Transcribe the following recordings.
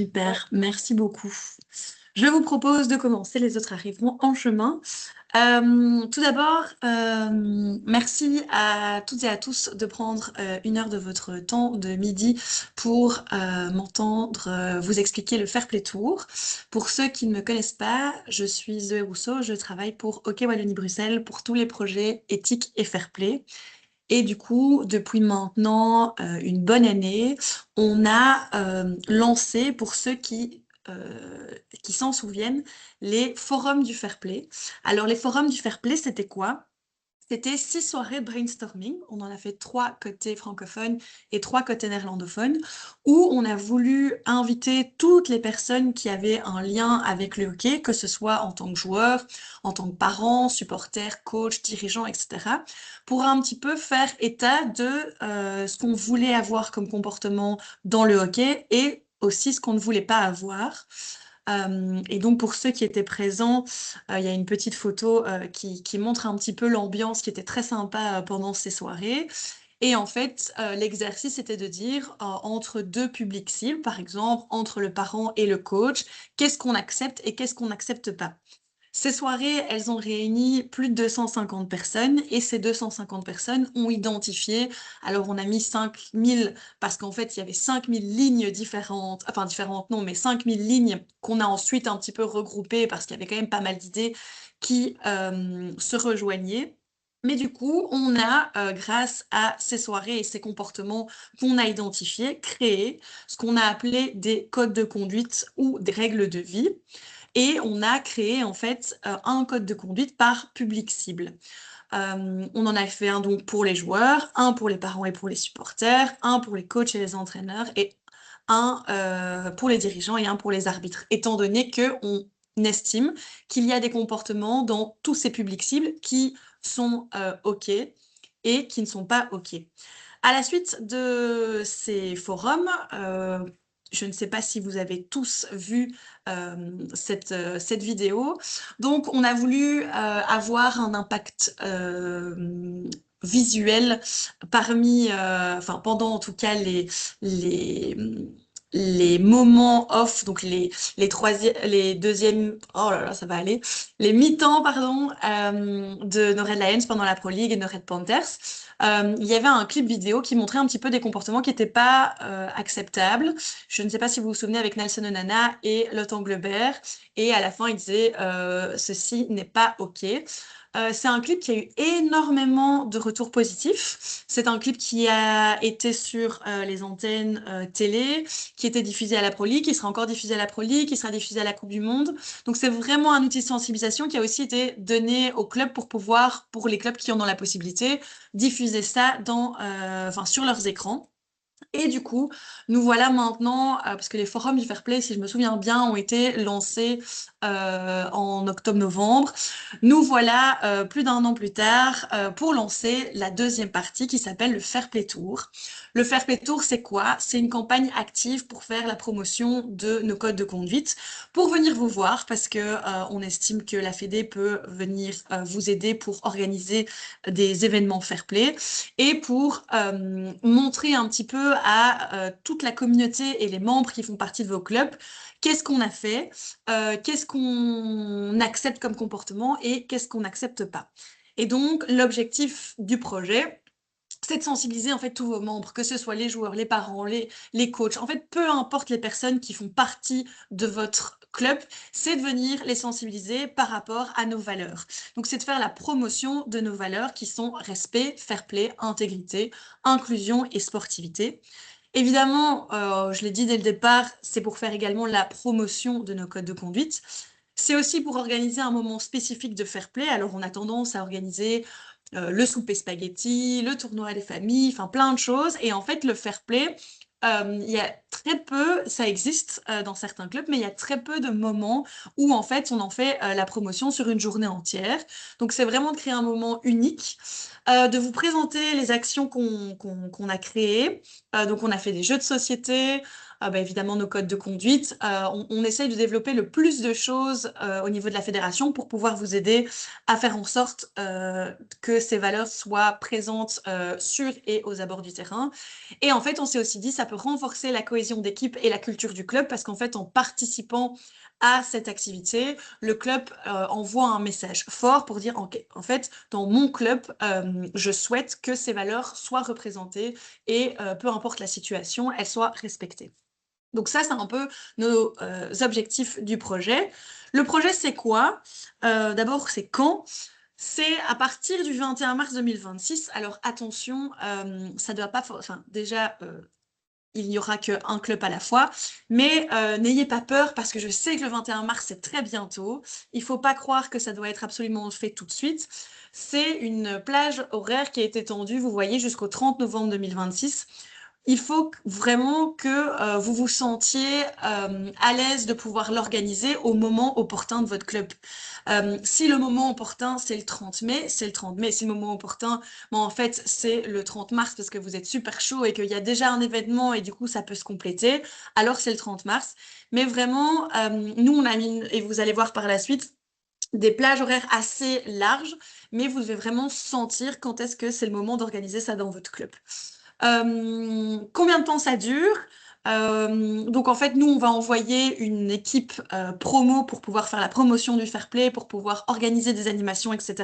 Super, merci beaucoup. Je vous propose de commencer, les autres arriveront en chemin. Tout d'abord, merci à toutes et à tous de prendre 1 heure de votre temps de midi pour m'entendre vous expliquer le Fair Play Tour. Pour ceux qui ne me connaissent pas, je suis Zoé Rousseau, je travaille pour OK Wallonie-Bruxelles pour tous les projets éthiques et Fair Play. Et du coup, depuis maintenant une bonne année, on a lancé, pour ceux qui s'en souviennent, les forums du Fair Play. Alors, les forums du Fair Play, c'était quoi? C'était 6 soirées de brainstorming. On en a fait 3 côté francophone et 3 côté néerlandophone, où on a voulu inviter toutes les personnes qui avaient un lien avec le hockey, que ce soit en tant que joueur, en tant que parent, supporter, coach, dirigeant, etc., pour un petit peu faire état de ce qu'on voulait avoir comme comportement dans le hockey et aussi ce qu'on ne voulait pas avoir. Et donc pour ceux qui étaient présents, il y a une petite photo qui montre un petit peu l'ambiance qui était très sympa pendant ces soirées. Et en fait, l'exercice était de dire entre deux publics cibles, par exemple, entre le parent et le coach, qu'est-ce qu'on accepte et qu'est-ce qu'on n'accepte pas. Ces soirées, elles ont réuni plus de 250 personnes et ces 250 personnes ont identifié, alors on a mis 5000 parce qu'en fait il y avait 5000 lignes différentes, enfin différentes non, mais 5000 lignes qu'on a ensuite un petit peu regroupées parce qu'il y avait quand même pas mal d'idées qui se rejoignaient. Mais du coup, on a, grâce à ces soirées et ces comportements qu'on a identifiés, créé ce qu'on a appelé des codes de conduite ou des règles de vie. Et on a créé en fait un code de conduite par public cible. On en a fait un donc pour les joueurs, un pour les parents et pour les supporters, un pour les coachs et les entraîneurs et un pour les dirigeants et un pour les arbitres, étant donné qu'on estime qu'il y a des comportements dans tous ces publics cibles qui sont OK et qui ne sont pas OK. À la suite de ces forums, je ne sais pas si vous avez tous vu cette vidéo. Donc, on a voulu avoir un impact visuel enfin pendant en tout cas les, les moments off, donc les deuxièmes, oh là là, ça va aller, les mi-temps, pardon, de nos Red Lions pendant la Pro League et nos Red Panthers. Il y avait un clip vidéo qui montrait un petit peu des comportements qui n'étaient pas acceptables. Je ne sais pas si vous vous souvenez avec Nelson Onana et Lotte Englebert. Et à la fin, il disait ceci n'est pas OK. C'est un clip qui a eu énormément de retours positifs. C'est un clip qui a été sur les antennes télé, qui était diffusé à la Pro League, qui sera encore diffusé à la Pro League, qui sera diffusé à la Coupe du Monde. Donc c'est vraiment un outil de sensibilisation qui a aussi été donné aux clubs pour pouvoir, pour les clubs qui en ont la possibilité, diffuser ça enfin, sur leurs écrans. Et du coup, nous voilà maintenant, parce que les forums du Fair Play, si je me souviens bien, ont été lancés en octobre-novembre. Nous voilà plus d'1 an plus tard pour lancer la deuxième partie qui s'appelle le Fair Play Tour. Le Fair Play Tour, c'est quoi? C'est une campagne active pour faire la promotion de nos codes de conduite, pour venir vous voir, parce que on estime que la Fédé peut venir vous aider pour organiser des événements Fair Play et pour montrer un petit peu à toute la communauté et les membres qui font partie de vos clubs qu'est-ce qu'on a fait, qu'est-ce qu'on accepte comme comportement et qu'est-ce qu'on n'accepte pas. Et donc, l'objectif du projet, c'est de sensibiliser en fait tous vos membres, que ce soit les joueurs, les parents, les coachs, en fait, peu importe les personnes qui font partie de votre club, c'est de venir les sensibiliser par rapport à nos valeurs. Donc, c'est de faire la promotion de nos valeurs qui sont respect, fair play, intégrité, inclusion et sportivité. Évidemment, je l'ai dit dès le départ, c'est pour faire également la promotion de nos codes de conduite. C'est aussi pour organiser un moment spécifique de fair play. Alors, on a tendance à organiser le souper spaghetti, le tournoi des familles, enfin plein de choses. Et en fait, le fair play, il y a très peu, ça existe dans certains clubs, mais il y a très peu de moments où en fait on en fait la promotion sur une journée entière. Donc c'est vraiment de créer un moment unique, de vous présenter les actions qu'on a créées. Donc on a fait des jeux de société, évidemment nos codes de conduite. On essaye de développer le plus de choses au niveau de la fédération pour pouvoir vous aider à faire en sorte que ces valeurs soient présentes sur et aux abords du terrain. Et en fait, on s'est aussi dit ça peut renforcer la cohésion d'équipe et la culture du club parce qu'en fait, en participant à cette activité, le club envoie un message fort pour dire en fait, dans mon club, je souhaite que ces valeurs soient représentées et peu importe la situation, elles soient respectées. Donc ça, c'est un peu nos objectifs du projet. Le projet, c'est quoi? D'abord, c'est quand? C'est à partir du 21 mars 2026. Alors attention, ça doit pas... Enfin, déjà, il n'y aura qu'un club à la fois. Mais n'ayez pas peur parce que je sais que le 21 mars, c'est très bientôt. Il ne faut pas croire que ça doit être absolument fait tout de suite. C'est une plage horaire qui a été étendue, vous voyez, jusqu'au 30 novembre 2026. Il faut vraiment que vous vous sentiez à l'aise de pouvoir l'organiser au moment opportun de votre club. Si le moment opportun, c'est le 30 mai, c'est le 30 mai. Si le moment opportun, en fait, c'est le 30 mars parce que vous êtes super chaud et qu'il y a déjà un événement et du coup, ça peut se compléter, alors c'est le 30 mars. Mais vraiment, nous, on a mis, et vous allez voir par la suite, des plages horaires assez larges, mais vous devez vraiment sentir quand est-ce que c'est le moment d'organiser ça dans votre club. Combien de temps ça dure? Donc en fait, nous, on va envoyer une équipe promo pour pouvoir faire la promotion du fair play, pour pouvoir organiser des animations, etc.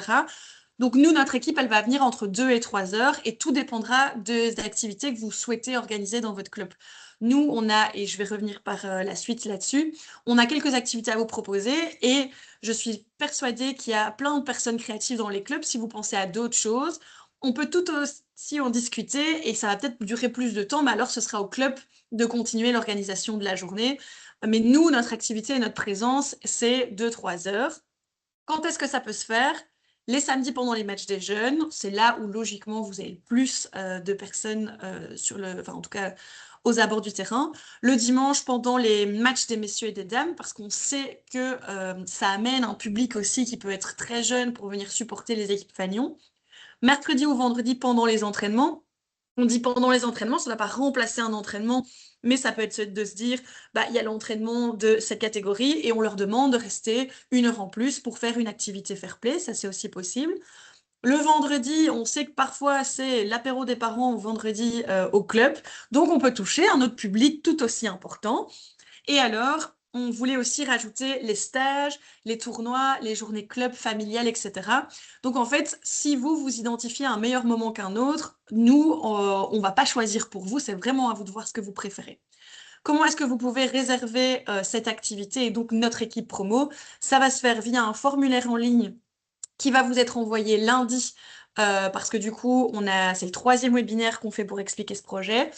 Donc nous, notre équipe, elle va venir entre 2 et 3 heures et tout dépendra des activités que vous souhaitez organiser dans votre club. Nous, on a, et je vais revenir par la suite là-dessus, on a quelques activités à vous proposer et je suis persuadée qu'il y a plein de personnes créatives dans les clubs. Si vous pensez à d'autres choses, on peut tout aussi en discuter et ça va peut-être durer plus de temps, mais alors ce sera au club de continuer l'organisation de la journée. Mais nous, notre activité et notre présence, c'est 2-3 heures. Quand est-ce que ça peut se faire? Les samedis pendant les matchs des jeunes, c'est là où logiquement vous avez le plus de personnes enfin en tout cas aux abords du terrain. Le dimanche pendant les matchs des messieurs et des dames, parce qu'on sait que ça amène un public aussi qui peut être très jeune pour venir supporter les équipes Fanion. Mercredi ou vendredi pendant les entraînements. On dit pendant les entraînements, ça ne va pas remplacer un entraînement, mais ça peut être de se dire, il y a l'entraînement de cette catégorie et on leur demande de rester 1 heure en plus pour faire une activité fair play, ça c'est aussi possible. Le vendredi, on sait que parfois c'est l'apéro des parents au vendredi au club, donc on peut toucher un autre public tout aussi important. Et alors, on voulait aussi rajouter les stages, les tournois, les journées club familiales, etc. Donc en fait, si vous vous identifiez à un meilleur moment qu'un autre, nous, on va pas choisir pour vous, c'est vraiment à vous de voir ce que vous préférez. Comment est-ce que vous pouvez réserver cette activité et donc notre équipe promo? Ça va se faire via un formulaire en ligne qui va vous être envoyé lundi, parce que du coup, c'est le 3e webinaire qu'on fait pour expliquer ce projet.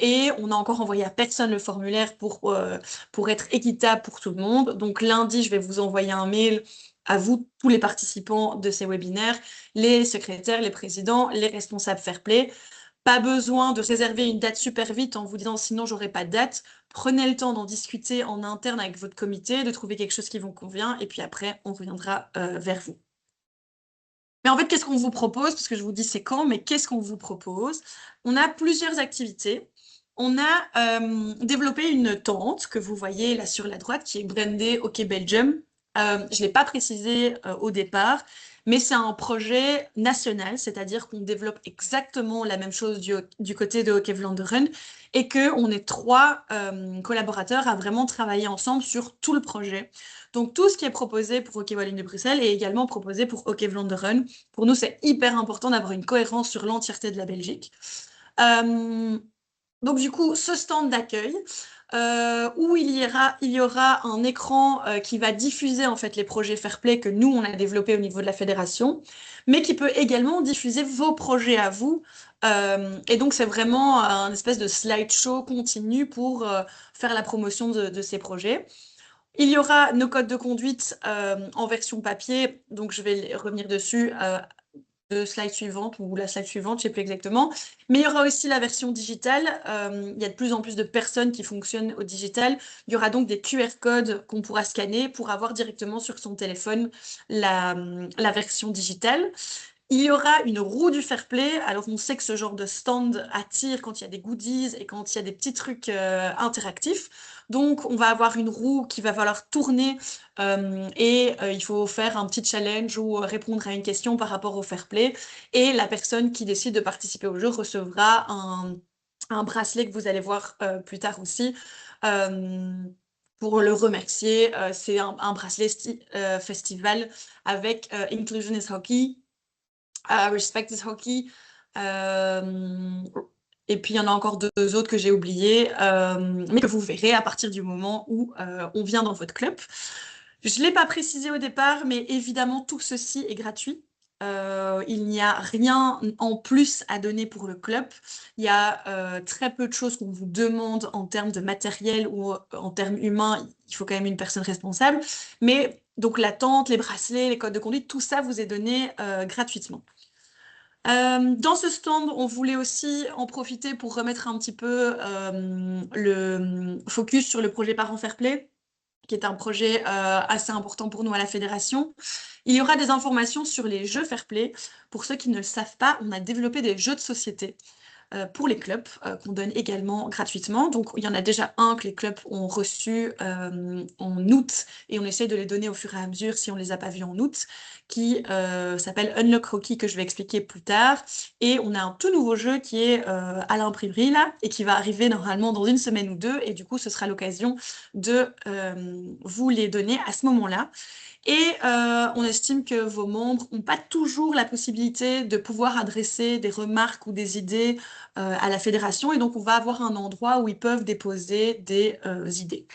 Et on a encore envoyé à personne le formulaire pour être équitable pour tout le monde. Donc lundi, je vais vous envoyer un mail à vous, tous les participants de ces webinaires, les secrétaires, les présidents, les responsables fair play. Pas besoin de réserver une date super vite en vous disant sinon j'aurai pas de date. Prenez le temps d'en discuter en interne avec votre comité, de trouver quelque chose qui vous convient, et puis après, on reviendra vers vous. Mais en fait, qu'est-ce qu'on vous propose? Parce que je vous dis c'est quand, mais qu'est-ce qu'on vous propose? On a plusieurs activités. On a développé une tente que vous voyez là sur la droite qui est brandée OK Belgium. Je ne l'ai pas précisé au départ, mais c'est un projet national, c'est-à-dire qu'on développe exactement la même chose du côté de Hockey Vlaanderen et qu'on est 3 collaborateurs à vraiment travailler ensemble sur tout le projet. Donc tout ce qui est proposé pour Hockey Wallonie de Bruxelles est également proposé pour Hockey Vlaanderen. Pour nous, c'est hyper important d'avoir une cohérence sur l'entièreté de la Belgique. Donc du coup, ce stand d'accueil, où il y aura un écran qui va diffuser en fait les projets Fairplay que nous, on a développés au niveau de la fédération, mais qui peut également diffuser vos projets à vous. Et donc, c'est vraiment un espèce de slideshow continu pour faire la promotion de ces projets. Il y aura nos codes de conduite en version papier, donc je vais revenir dessus de slide suivante ou la slide suivante, je ne sais plus exactement. Mais il y aura aussi la version digitale. Il y a de plus en plus de personnes qui fonctionnent au digital. Il y aura donc des QR codes qu'on pourra scanner pour avoir directement sur son téléphone la version digitale. Il y aura une roue du fair play. Alors, on sait que ce genre de stand attire quand il y a des goodies et quand il y a des petits trucs interactifs. Donc, on va avoir une roue qui va falloir tourner et il faut faire un petit challenge ou répondre à une question par rapport au fair play. Et la personne qui décide de participer au jeu recevra un bracelet que vous allez voir plus tard aussi. euh, pour le remercier. C'est un bracelet festival avec Inclusion is Hockey, Respect is Hockey. euh, et puis, il y en a encore deux autres que j'ai oubliés, mais que vous verrez à partir du moment où on vient dans votre club. Je ne l'ai pas précisé au départ, mais évidemment, tout ceci est gratuit. Il n'y a rien en plus à donner pour le club. Il y a très peu de choses qu'on vous demande en termes de matériel ou en termes humains. Il faut quand même une personne responsable. Mais donc la tente, les bracelets, les codes de conduite, tout ça vous est donné gratuitement. Dans ce stand, on voulait aussi en profiter pour remettre un petit peu le focus sur le projet Parents Fair Play, qui est un projet assez important pour nous à la fédération. Il y aura des informations sur les jeux Fair Play. Pour ceux qui ne le savent pas, on a développé des jeux de société pour les clubs qu'on donne également gratuitement. Donc, il y en a déjà un que les clubs ont reçu en août et on essaie de les donner au fur et à mesure si on ne les a pas vus en août, qui s'appelle Unlock Hockey, que je vais expliquer plus tard. Et on a un tout nouveau jeu qui est à l'imprimerie là et qui va arriver normalement dans une semaine ou deux. Et du coup, ce sera l'occasion de vous les donner à ce moment-là. Et on estime que vos membres n'ont pas toujours la possibilité de pouvoir adresser des remarques ou des idées à la fédération. Et donc, on va avoir un endroit où ils peuvent déposer des idées.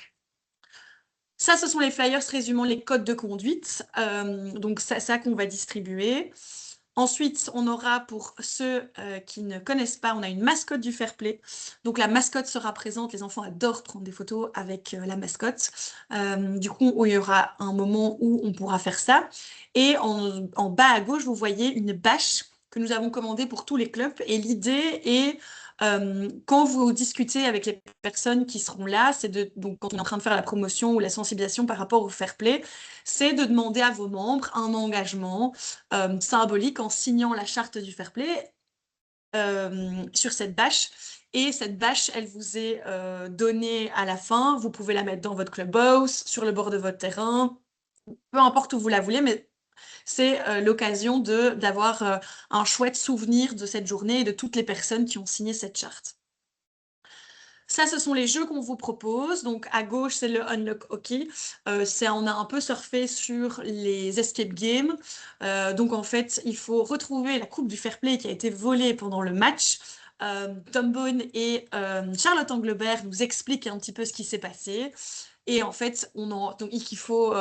Ça, ce sont les flyers résumant les codes de conduite. Donc, ça qu'on va distribuer. Ensuite, on aura pour ceux qui ne connaissent pas, on a une mascotte du fair play. Donc la mascotte sera présente, les enfants adorent prendre des photos avec la mascotte. Du coup, il y aura un moment où on pourra faire ça. Et en bas à gauche, vous voyez une bâche que nous avons commandée pour tous les clubs. Et l'idée est, quand vous discutez avec les personnes qui seront là, donc quand on est en train de faire la promotion ou la sensibilisation par rapport au fair play, c'est de demander à vos membres un engagement symbolique en signant la charte du fair play sur cette bâche. Et cette bâche, elle vous est donnée à la fin. Vous pouvez la mettre dans votre clubhouse, sur le bord de votre terrain, peu importe où vous la voulez, mais c'est l'occasion d'avoir un chouette souvenir de cette journée et de toutes les personnes qui ont signé cette charte. Ça, ce sont les jeux qu'on vous propose. Donc, à gauche, c'est le Unlock Hockey. On a un peu surfé sur les escape games. Donc, en fait, il faut retrouver la coupe du fair play qui a été volée pendant le match. Tom Bone et Charlotte Englebert nous expliquent un petit peu ce qui s'est passé. Et en fait, donc, il faut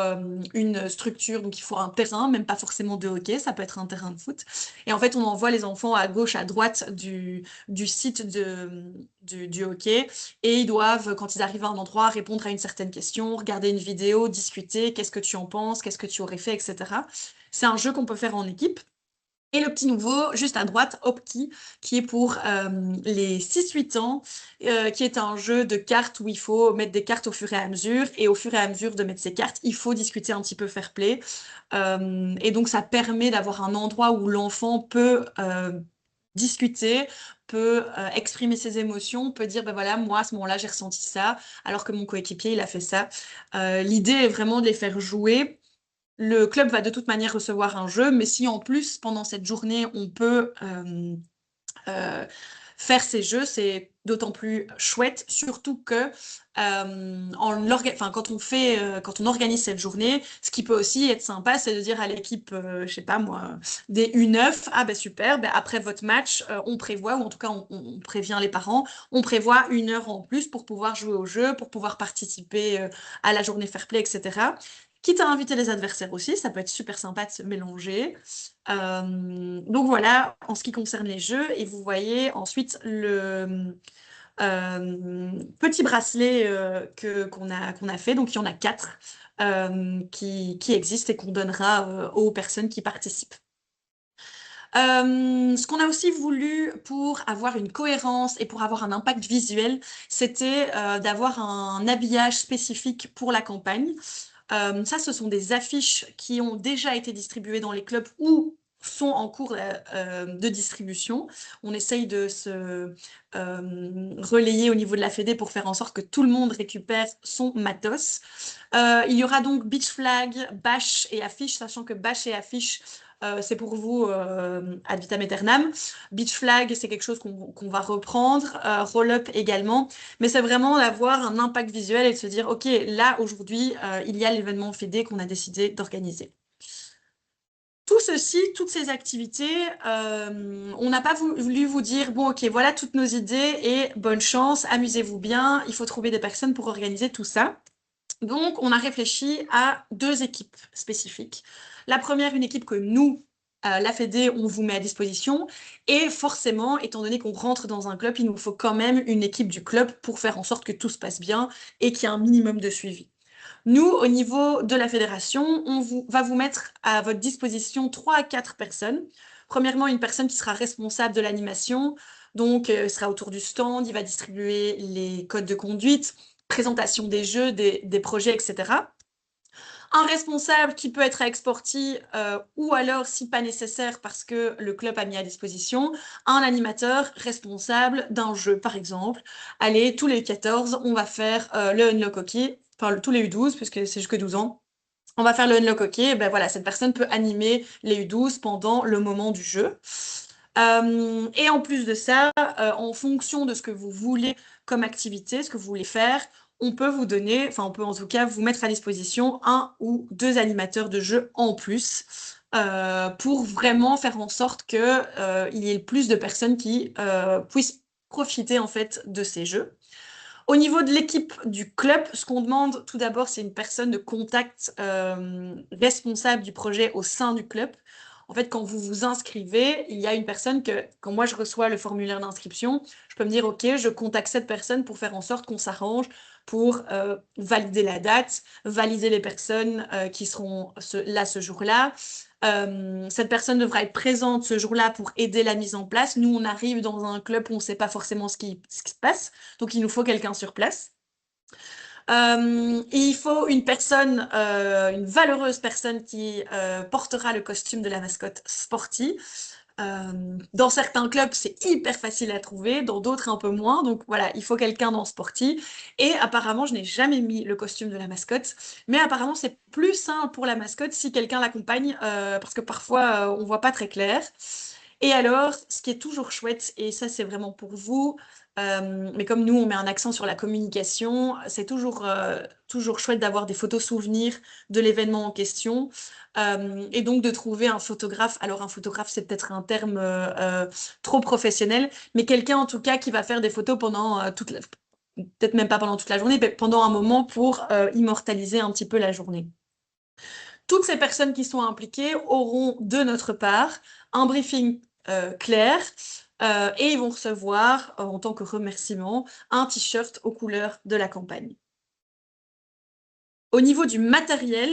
une structure, donc il faut un terrain, même pas forcément de hockey, ça peut être un terrain de foot. Et en fait, on envoie les enfants à gauche, à droite du site du hockey. Et ils doivent, quand ils arrivent à un endroit, répondre à une certaine question, regarder une vidéo, discuter, qu'est-ce que tu en penses, qu'est-ce que tu aurais fait, etc. C'est un jeu qu'on peut faire en équipe. Et le petit nouveau, juste à droite, Hopkey, qui est pour les 6-8 ans, qui est un jeu de cartes où il faut mettre des cartes au fur et à mesure. Et au fur et à mesure de mettre ces cartes, il faut discuter un petit peu fair play. Et donc, ça permet d'avoir un endroit où l'enfant peut discuter, peut exprimer ses émotions, peut dire, ben voilà, moi, à ce moment-là, j'ai ressenti ça, alors que mon coéquipier, il a fait ça. L'idée est vraiment de les faire jouer. Le club va de toute manière recevoir un jeu, mais si en plus, pendant cette journée, on peut euh, faire ces jeux, c'est d'autant plus chouette, surtout que quand on organise cette journée, ce qui peut aussi être sympa, c'est de dire à l'équipe, je sais pas moi, des U9, ah ben super, ben après votre match, on prévoit, ou en tout cas on prévient les parents, on prévoit 1 heure en plus pour pouvoir jouer au jeu, pour pouvoir participer à la journée fair play, etc. Quitte à inviter les adversaires aussi, ça peut être super sympa de se mélanger. Donc voilà, en ce qui concerne les jeux, et vous voyez ensuite le petit bracelet qu'on a fait. Donc il y en a 4 qui existent et qu'on donnera aux personnes qui participent. Ce qu'on a aussi voulu pour avoir une cohérence et pour avoir un impact visuel, c'était d'avoir un habillage spécifique pour la campagne. Ça, ce sont des affiches qui ont déjà été distribuées dans les clubs ou sont en cours de distribution. On essaye de se relayer au niveau de la Fédé pour faire en sorte que tout le monde récupère son matos. Il y aura donc beach flag, bâche et affiche, sachant que bâche et affiche, c'est pour vous ad vitam aeternam. Beach flag, c'est quelque chose qu'on va reprendre. Roll-up également. Mais c'est vraiment d'avoir un impact visuel et de se dire, OK, là, aujourd'hui, il y a l'événement Fédé qu'on a décidé d'organiser. Tout ceci, toutes ces activités, on n'a pas voulu vous dire, bon, ok, voilà toutes nos idées et bonne chance, amusez-vous bien, il faut trouver des personnes pour organiser tout ça. Donc, on a réfléchi à 2 équipes spécifiques. La première, une équipe que nous, la Fédé, on vous met à disposition. Et forcément, étant donné qu'on rentre dans un club, il nous faut quand même une équipe du club pour faire en sorte que tout se passe bien et qu'il y ait un minimum de suivi. Nous, au niveau de la fédération, va vous mettre à votre disposition 3 à 4 personnes. Premièrement, une personne qui sera responsable de l'animation, donc sera autour du stand, il va distribuer les codes de conduite, présentation des jeux, des projets, etc. Un responsable qui peut être exporté ou alors, si pas nécessaire, parce que le club a mis à disposition, un animateur responsable d'un jeu, par exemple. Allez, tous les 14, on va faire le Unlock Hockey, enfin tous les U12, puisque c'est jusque 12 ans. On va faire le Unlock Hockey, ben voilà, cette personne peut animer les U12 pendant le moment du jeu. Et en plus de ça, en fonction de ce que vous voulez comme activité, ce que vous voulez faire, on peut vous donner, enfin on peut en tout cas vous mettre à disposition 1 ou 2 animateurs de jeu en plus pour vraiment faire en sorte que il y ait le plus de personnes qui puissent profiter en fait de ces jeux. Au niveau de l'équipe du club, ce qu'on demande tout d'abord, c'est une personne de contact responsable du projet au sein du club. En fait, quand vous vous inscrivez, il y a une personne que, quand moi je reçois le formulaire d'inscription, je peux me dire, OK, je contacte cette personne pour faire en sorte qu'on s'arrange pour valider la date, valider les personnes qui seront là ce jour-là. Cette personne devra être présente ce jour-là pour aider la mise en place. Nous, on arrive dans un club où on ne sait pas forcément ce qui se passe, donc il nous faut quelqu'un sur place. Il faut une personne, une valeureuse personne qui portera le costume de la mascotte sportive. Dans certains clubs, c'est hyper facile à trouver, dans d'autres un peu moins. Donc voilà, il faut quelqu'un dans sportif. Et apparemment, je n'ai jamais mis le costume de la mascotte, mais apparemment, c'est plus simple pour la mascotte si quelqu'un l'accompagne, parce que parfois, on voit pas très clair. Et alors, ce qui est toujours chouette, et ça, c'est vraiment pour vous, mais comme nous, on met un accent sur la communication, c'est toujours chouette d'avoir des photos souvenirs de l'événement en question. Et donc de trouver un photographe. Alors un photographe, c'est peut-être un terme trop professionnel, mais quelqu'un en tout cas qui va faire des photos pendant peut-être même pas pendant toute la journée, mais pendant un moment pour immortaliser un petit peu la journée. Toutes ces personnes qui sont impliquées auront de notre part un briefing clair et ils vont recevoir, en tant que remerciement, un t-shirt aux couleurs de la campagne. Au niveau du matériel,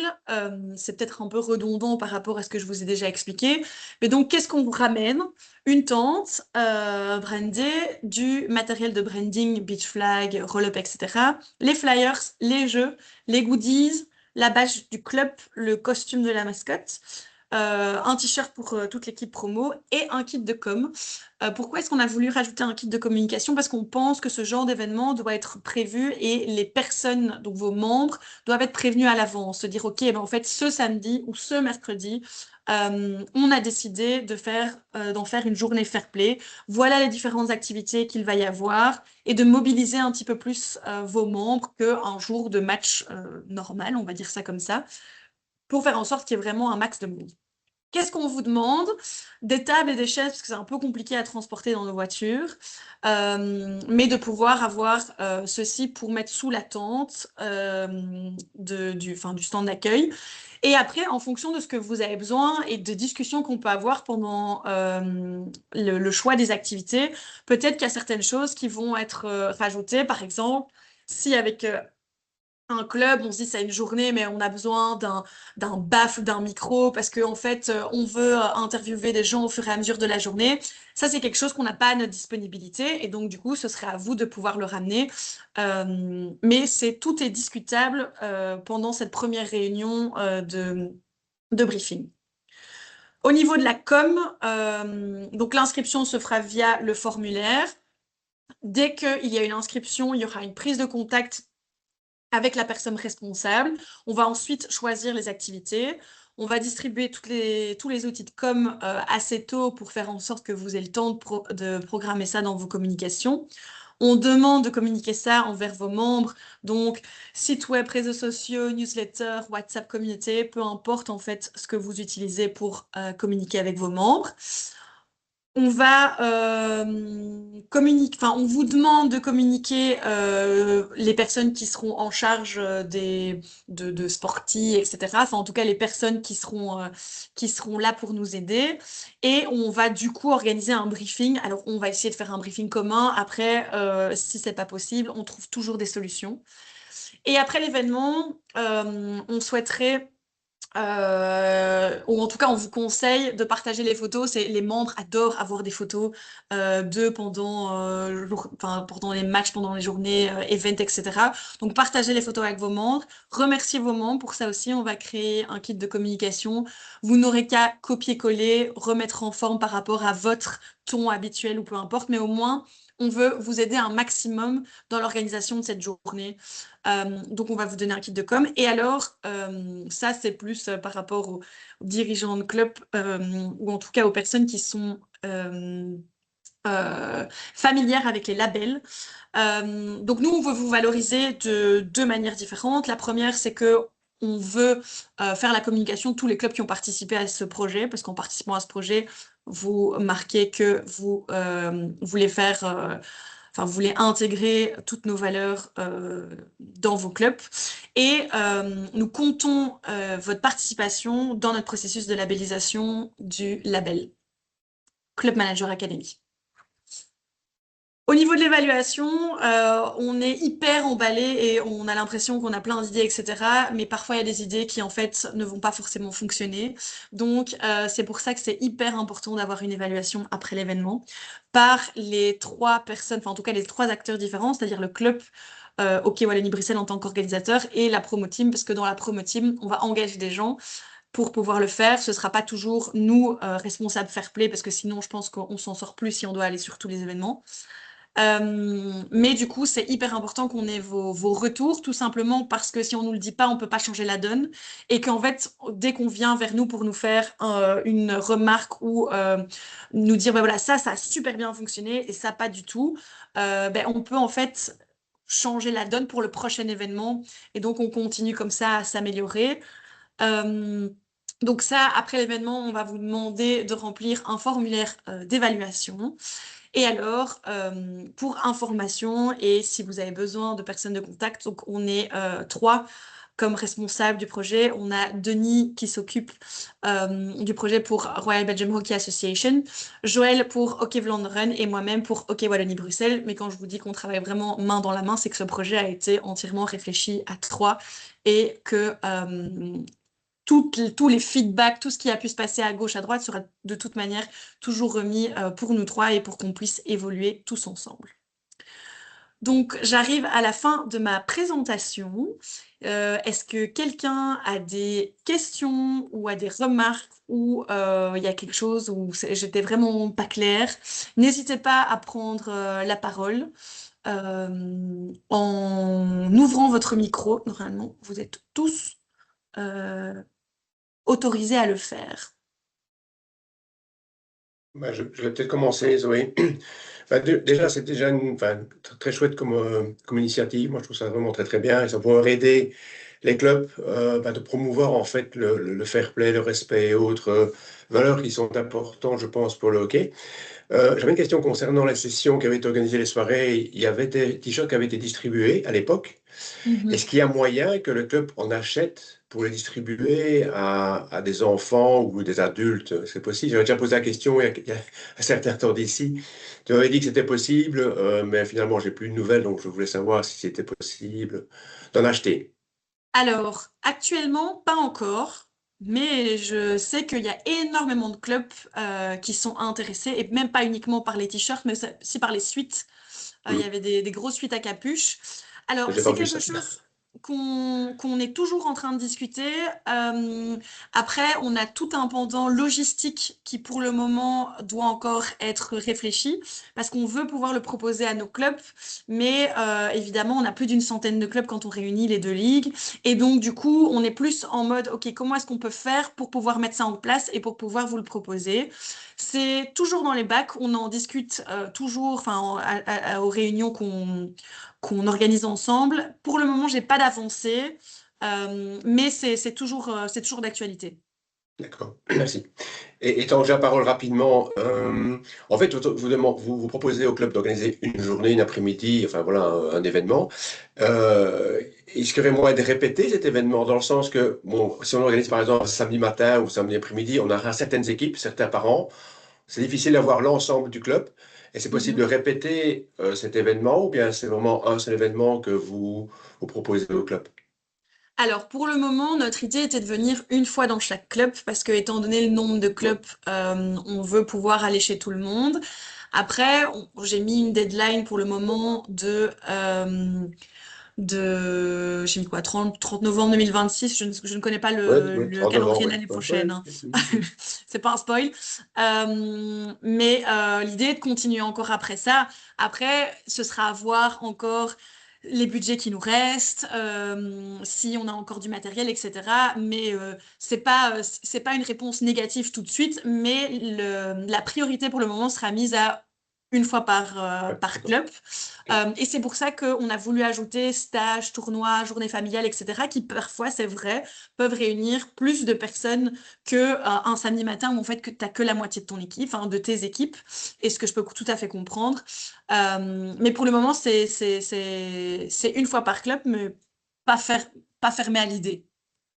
c'est peut-être un peu redondant par rapport à ce que je vous ai déjà expliqué, mais donc qu'est-ce qu'on vous ramène? Une tente brandée, du matériel de branding, beach flag, roll-up, etc. Les flyers, les jeux, les goodies, la badge du club, le costume de la mascotte, un t-shirt pour toute l'équipe promo et un kit de com. Pourquoi est-ce qu'on a voulu rajouter un kit de communication? Parce qu'on pense que ce genre d'événement doit être prévu et les personnes, donc vos membres, doivent être prévenus à l'avance. Se dire, OK, ben en fait, ce samedi ou ce mercredi, on a décidé d'en faire une journée fair play. Voilà les différentes activités qu'il va y avoir et de mobiliser un petit peu plus vos membres qu'un jour de match normal, on va dire ça comme ça, pour faire en sorte qu'il y ait vraiment un max de monde. Qu'est-ce qu'on vous demande? Des tables et des chaises, parce que c'est un peu compliqué à transporter dans nos voitures, mais de pouvoir avoir ceci pour mettre sous la tente du stand d'accueil. Et après, en fonction de ce que vous avez besoin et de discussions qu'on peut avoir pendant le choix des activités, peut-être qu'il y a certaines choses qui vont être rajoutées. Par exemple, si avec un club, on se dit c'est une journée, mais on a besoin d'un baffle, d'un micro, parce qu'en fait, on veut interviewer des gens au fur et à mesure de la journée. Ça, c'est quelque chose qu'on n'a pas à notre disponibilité, et donc du coup, ce serait à vous de pouvoir le ramener. Mais tout est discutable pendant cette première réunion de briefing. Au niveau de la com, donc l'inscription se fera via le formulaire. Dès qu'il y a une inscription, il y aura une prise de contact avec la personne responsable. On va ensuite choisir les activités. On va distribuer tous les outils de com assez tôt pour faire en sorte que vous ayez le temps de programmer ça dans vos communications. On demande de communiquer ça envers vos membres, donc site web, réseaux sociaux, newsletter, WhatsApp communauté, peu importe en fait ce que vous utilisez pour communiquer avec vos membres. On va communiquer, enfin, on vous demande de communiquer les personnes qui seront en charge de sportifs, etc. Enfin, en tout cas, les personnes qui seront là pour nous aider. Et on va du coup organiser un briefing. Alors, on va essayer de faire un briefing commun. Après, si c'est pas possible, on trouve toujours des solutions. Et après l'événement, on souhaiterait ou en tout cas, on vous conseille de partager les photos. Les membres adorent avoir des photos d'eux pendant les matchs, pendant les journées, events, etc. Donc, partagez les photos avec vos membres. Remerciez vos membres. Pour ça aussi, on va créer un kit de communication. Vous n'aurez qu'à copier-coller, remettre en forme par rapport à votre ton habituel ou peu importe, mais au moins, on veut vous aider un maximum dans l'organisation de cette journée. Donc, on va vous donner un kit de com. Et alors, ça, c'est plus par rapport aux dirigeants de club ou en tout cas aux personnes qui sont familières avec les labels. Donc, nous, on veut vous valoriser de deux manières différentes. La première, c'est que on veut faire la communication de tous les clubs qui ont participé à ce projet, parce qu'en participant à ce projet, vous marquez que vous voulez faire enfin, vous voulez intégrer toutes nos valeurs dans vos clubs. Et nous comptons votre participation dans notre processus de labellisation du label Club Manager Academy. Au niveau de l'évaluation, on est hyper emballé et on a l'impression qu'on a plein d'idées, etc. Mais parfois, il y a des idées qui, en fait, ne vont pas forcément fonctionner. Donc, c'est pour ça que c'est hyper important d'avoir une évaluation après l'événement par les trois personnes, enfin, en tout cas, les trois acteurs différents, c'est-à-dire le club, OK Wallonie-Bruxelles en tant qu'organisateur et la promo team, parce que dans la promo team, on va engager des gens pour pouvoir le faire. Ce sera pas toujours nous, responsables fair play, parce que sinon, je pense qu'on s'en sort plus si on doit aller sur tous les événements. Mais du coup, c'est hyper important qu'on ait vos retours, tout simplement parce que si on nous le dit pas, on peut pas changer la donne. Et qu'en fait, dès qu'on vient vers nous pour nous faire une remarque ou nous dire, bah voilà, ça a super bien fonctionné et ça, pas du tout, ben, on peut en fait changer la donne pour le prochain événement. Et donc, on continue comme ça à s'améliorer. Euh, donc ça, après l'événement, on va vous demander de remplir un formulaire d'évaluation. Et alors, pour information et si vous avez besoin de personnes de contact, donc on est trois comme responsables du projet. On a Denis qui s'occupe du projet pour Royal Belgium Hockey Association, Joël pour Hockey Vlaanderen et moi-même pour Hockey Wallonie-Bruxelles. Mais quand je vous dis qu'on travaille vraiment main dans la main, c'est que ce projet a été entièrement réfléchi à trois et que tous les feedbacks, tout ce qui a pu se passer à gauche, à droite sera de toute manière toujours remis pour nous trois et pour qu'on puisse évoluer tous ensemble. Donc, j'arrive à la fin de ma présentation. Est-ce que quelqu'un a des questions ou a des remarques ou il y a quelque chose où j'étais vraiment pas claire? N'hésitez pas à prendre la parole en ouvrant votre micro. Normalement, vous êtes tous autorisés à le faire. Bah, je vais peut-être commencer, Zoé. Bah, déjà, c'est déjà très chouette comme initiative. Moi, je trouve ça vraiment très, très bien. Et ça pourrait aider les clubs bah, de promouvoir en fait le fair play, le respect et autres valeurs qui sont importantes, je pense, pour le hockey. J'avais une question concernant les sessions qui avaient été organisées, les soirées. Il y avait des t-shirts qui avaient été distribués à l'époque. Mhm. Est-ce qu'il y a moyen que le club en achète pour les distribuer à des enfants ou des adultes? C'est possible. J'avais déjà posé la question il y a un certain temps d'ici. Tu m'avais dit que c'était possible, mais finalement, j'ai plus de nouvelles, donc je voulais savoir si c'était possible d'en acheter. Alors, actuellement, pas encore, mais je sais qu'il y a énormément de clubs qui sont intéressés, et même pas uniquement par les t-shirts, mais aussi par les suites. Il y Hmm. avait des grosses suites à capuche. Alors, J'ai pas c'est vu quelque ça. chose. qu'on est toujours en train de discuter. Après, on a tout un pendant logistique qui, pour le moment, doit encore être réfléchi parce qu'on veut pouvoir le proposer à nos clubs. Mais évidemment, on a plus d'une centaine de clubs quand on réunit les deux ligues. Et donc, du coup, on est plus en mode, OK, comment est-ce qu'on peut faire pour pouvoir mettre ça en place et pour pouvoir vous le proposer? C'est toujours dans les bacs. On en discute toujours, enfin, aux réunions qu'on organise ensemble. Pour le moment, j'ai pas d'avancée, mais c'est toujours d'actualité. D'accord, merci. Et étant déjà parole rapidement, en fait, vous proposez au club d'organiser une journée, une après-midi, enfin voilà, un événement. Est-ce qu'il y aurait moyen de répéter cet événement dans le sens que, bon, si on organise par exemple un samedi matin ou samedi après-midi, on aura certaines équipes, certains parents, c'est difficile d'avoir l'ensemble du club. Et c'est possible de Mhm. répéter cet événement ou bien c'est vraiment un seul événement que vous proposez au club? Alors, pour le moment, notre idée était de venir une fois dans chaque club parce que, étant donné le nombre de clubs, on veut pouvoir aller chez tout le monde. Après, j'ai mis une deadline pour le moment j'ai mis quoi, 30 novembre 2026. Je ne connais pas Oui, oui, le 30 novembre, calendrier de oui. l'année Ouais, prochaine, ouais. hein. C'est pas un spoil. Mais l'idée est de continuer encore après ça. Après, ce sera à voir encore les budgets qui nous restent, si on a encore du matériel, etc. Mais c'est pas une réponse négative tout de suite, mais la priorité pour le moment sera mise à une fois Ouais, par d'accord. club. Et c'est pour ça qu'on a voulu ajouter stage, tournoi, journée familiale, etc., qui parfois, c'est vrai, peuvent réunir plus de personnes que un samedi matin où en fait que t'as que la moitié de ton équipe, enfin de tes équipes, et ce que je peux tout à fait comprendre. Mais pour le moment, c'est une fois par club, mais pas faire, pas fermé à l'idée.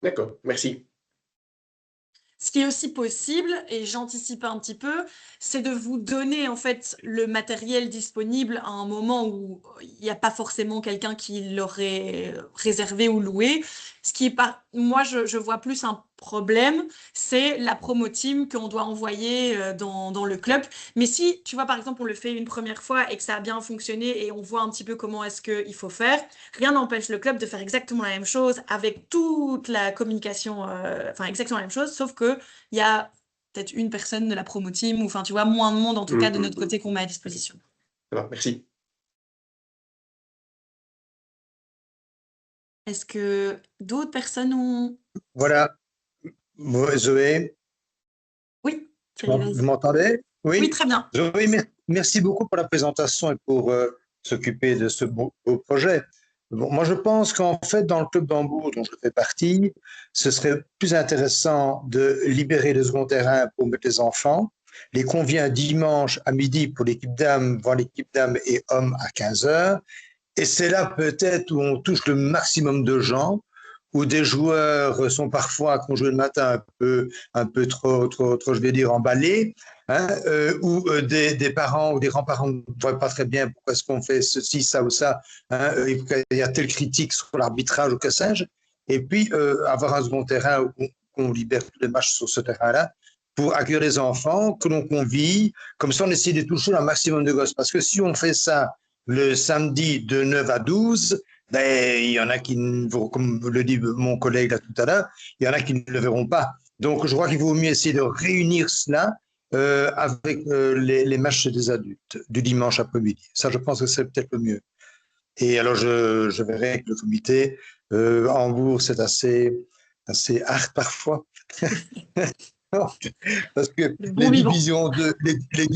D'accord, merci. Ce qui est aussi possible, et j'anticipe un petit peu, c'est de vous donner en fait le matériel disponible à un moment où il n'y a pas forcément quelqu'un qui l'aurait réservé ou loué. Ce qui est pas, moi je vois plus un problème, c'est la promo team qu'on doit envoyer dans le club. Mais si, tu vois, par exemple, on le fait une première fois et que ça a bien fonctionné et on voit un petit peu comment est-ce qu'il faut faire, rien n'empêche le club de faire exactement la même chose avec toute la communication, enfin exactement la même chose, sauf que il y a peut-être une personne de la promo team, ou enfin tu vois, moins de monde en tout cas de notre côté qu'on met à disposition. Ça va, merci. Est-ce que d'autres personnes ont... Voilà, Zoé, Oui, Thierry, vous vas-y. m'entendez? Oui, Oui, très bien. Zoé, merci beaucoup pour la présentation et pour s'occuper de ce beau projet. Bon, moi, je pense qu'en fait, dans le club d'Hambourg, dont je fais partie, ce serait plus intéressant de libérer le second terrain pour mettre les enfants, les convier un dimanche à midi pour l'équipe dames, voir l'équipe dames et hommes à 15 heures. Et c'est là peut-être où on touche le maximum de gens, où des joueurs sont parfois, qui ont joué le matin, un peu trop, je vais dire, emballés, hein, ou des parents ou des grands-parents ne voient pas très bien pourquoi est-ce qu'on fait ceci, ça ou ça, hein, il y a telle critique sur l'arbitrage ou que sais-je. Et puis, avoir un second terrain où on libère tous les matchs sur ce terrain-là pour accueillir les enfants, que l'on convie, comme ça on essaie de toucher un maximum de gosses. Parce que si on fait ça le samedi de 9 à 12, ben, il y en a qui, comme le dit mon collègue là tout à l'heure, il y en a qui ne le verront pas. Donc, je crois qu'il vaut mieux essayer de réunir cela avec les matchs des adultes du dimanche après-midi. Ça, je pense que c'est peut-être le mieux. Et alors, je verrai avec le comité. À Hambourg, c'est assez hard parfois. Parce que Le bon vivant.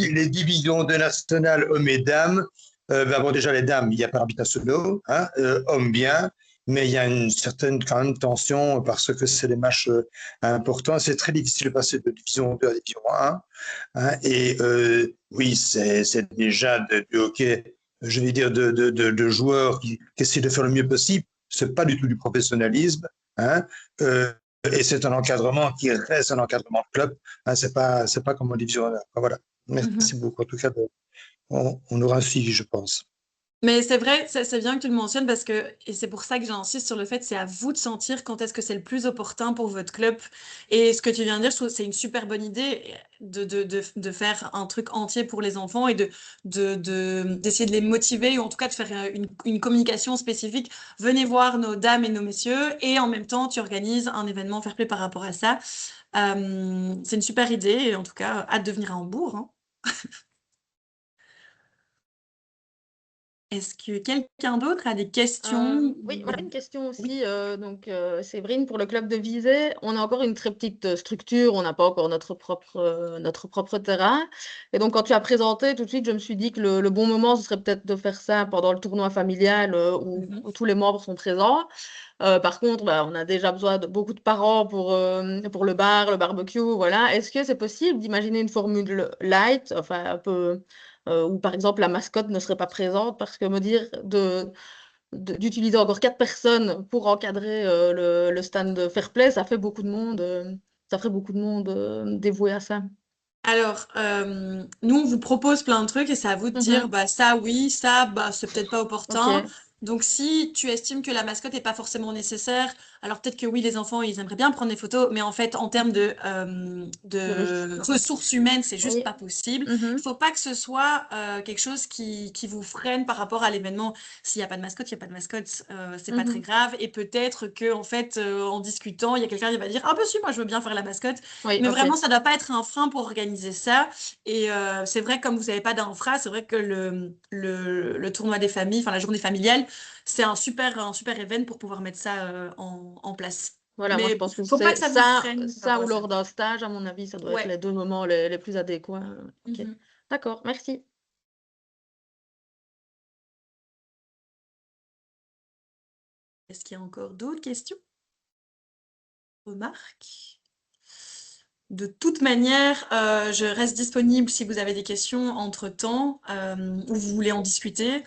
les divisions de nationales hommes et dames, ben bon, déjà les dames, il n'y a pas d'arbitre nationaux, hein, hommes bien, mais il y a une certaine quand même tension parce que c'est des matchs importants. C'est très difficile de passer de division 2 à division 1. Hein, et oui, c'est déjà du hockey, je vais dire, de joueurs qui essaient de faire le mieux possible. C'est pas du tout du professionnalisme. Hein, et c'est un encadrement qui reste un encadrement de club. Hein, c'est pas comme en division 1. Voilà. Mhm. Merci beaucoup. En tout cas, on aura un suivi, je pense. Mais c'est vrai, c'est bien que tu le mentionnes parce que, et c'est pour ça que j'insiste sur le fait, c'est à vous de sentir quand est-ce que c'est le plus opportun pour votre club. Et ce que tu viens de dire, je trouve que c'est une super bonne idée de faire un truc entier pour les enfants et d'essayer de les motiver ou en tout cas de faire une communication spécifique. Venez voir nos dames et nos messieurs et en même temps, tu organises un événement fair play par rapport à ça. C'est une super idée et en tout cas, hâte de venir à Hambourg, hein. Est-ce que quelqu'un d'autre a des questions? Oui, moi j'ai une question aussi. Séverine, pour le club de Visé, on a encore une très petite structure, on n'a pas encore notre propre terrain. Et donc, quand tu as présenté, tout de suite, je me suis dit que le bon moment, ce serait peut-être de faire ça pendant le tournoi familial où tous les membres sont présents. Par contre, on a déjà besoin de beaucoup de parents pour le bar, le barbecue, voilà. Est-ce que c'est possible d'imaginer une formule light, enfin un peu, où par exemple la mascotte ne serait pas présente, parce que me dire d'utiliser encore 4 personnes pour encadrer le stand Fair Play, ça fait beaucoup de monde, ça ferait beaucoup de monde dévoué à ça. Alors, nous, on vous propose plein de trucs et c'est à vous de dire, bah ça oui, ça, bah c'est peut-être pas opportun. Ok. Donc, si tu estimes que la mascotte n'est pas forcément nécessaire, alors peut-être que oui, les enfants, ils aimeraient bien prendre des photos, mais en fait, en termes de ressources humaines, c'est juste Oui. pas possible. Il faut pas que ce soit quelque chose qui vous freine par rapport à l'événement. S'il n'y a pas de mascotte, il n'y a pas de mascotte, c'est pas très grave. Et peut-être que en fait, en discutant, il y a quelqu'un qui va dire, ah bah si, moi je veux bien faire la mascotte. Oui, Mais ok. vraiment, ça doit pas être un frein pour organiser ça. Et c'est vrai, comme vous n'avez pas d'infra, c'est vrai que le tournoi des familles, enfin la journée familiale, c'est un super événement pour pouvoir mettre ça en place. Voilà, moi je Mais pense que faut pas c'est que ça vous freine par ça rapport ou à ça. lors d'un stage, à mon avis, ça doit être Ouais. les 2 moments les plus adéquats. Ok. Mhm. D'accord, merci. Est-ce qu'il y a encore d'autres questions? Remarques? De toute manière, je reste disponible si vous avez des questions entre-temps ou vous voulez en discuter.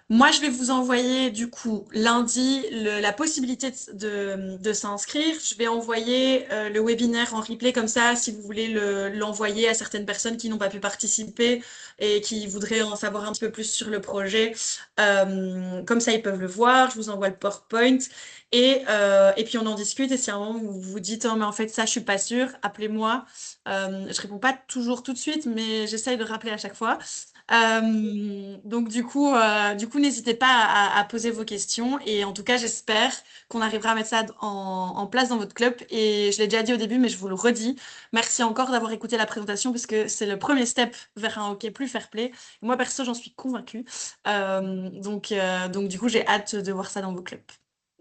Moi, je vais vous envoyer du coup lundi la possibilité de s'inscrire. Je vais envoyer le webinaire en replay comme ça, si vous voulez l'envoyer à certaines personnes qui n'ont pas pu participer et qui voudraient en savoir un petit peu plus sur le projet. Comme ça, ils peuvent le voir. Je vous envoie le PowerPoint et puis on en discute. Et si à un moment vous vous dites, oh, mais en fait, ça, je suis pas sûre, appelez-moi. Je réponds pas toujours tout de suite, mais j'essaye de rappeler à chaque fois. Donc du coup, n'hésitez pas à poser vos questions et en tout cas, j'espère qu'on arrivera à mettre ça en place dans votre club. Et je l'ai déjà dit au début, mais je vous le redis. Merci encore d'avoir écouté la présentation parce que c'est le premier step vers un hockey plus fair play. Et moi, perso, j'en suis convaincue. Donc du coup, j'ai hâte de voir ça dans vos clubs.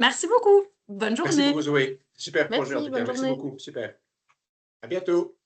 Merci beaucoup. Bonne Merci journée. beaucoup, Zoé. Super projet en Merci, tout cas. bonne Merci journée. beaucoup. Super. À bientôt.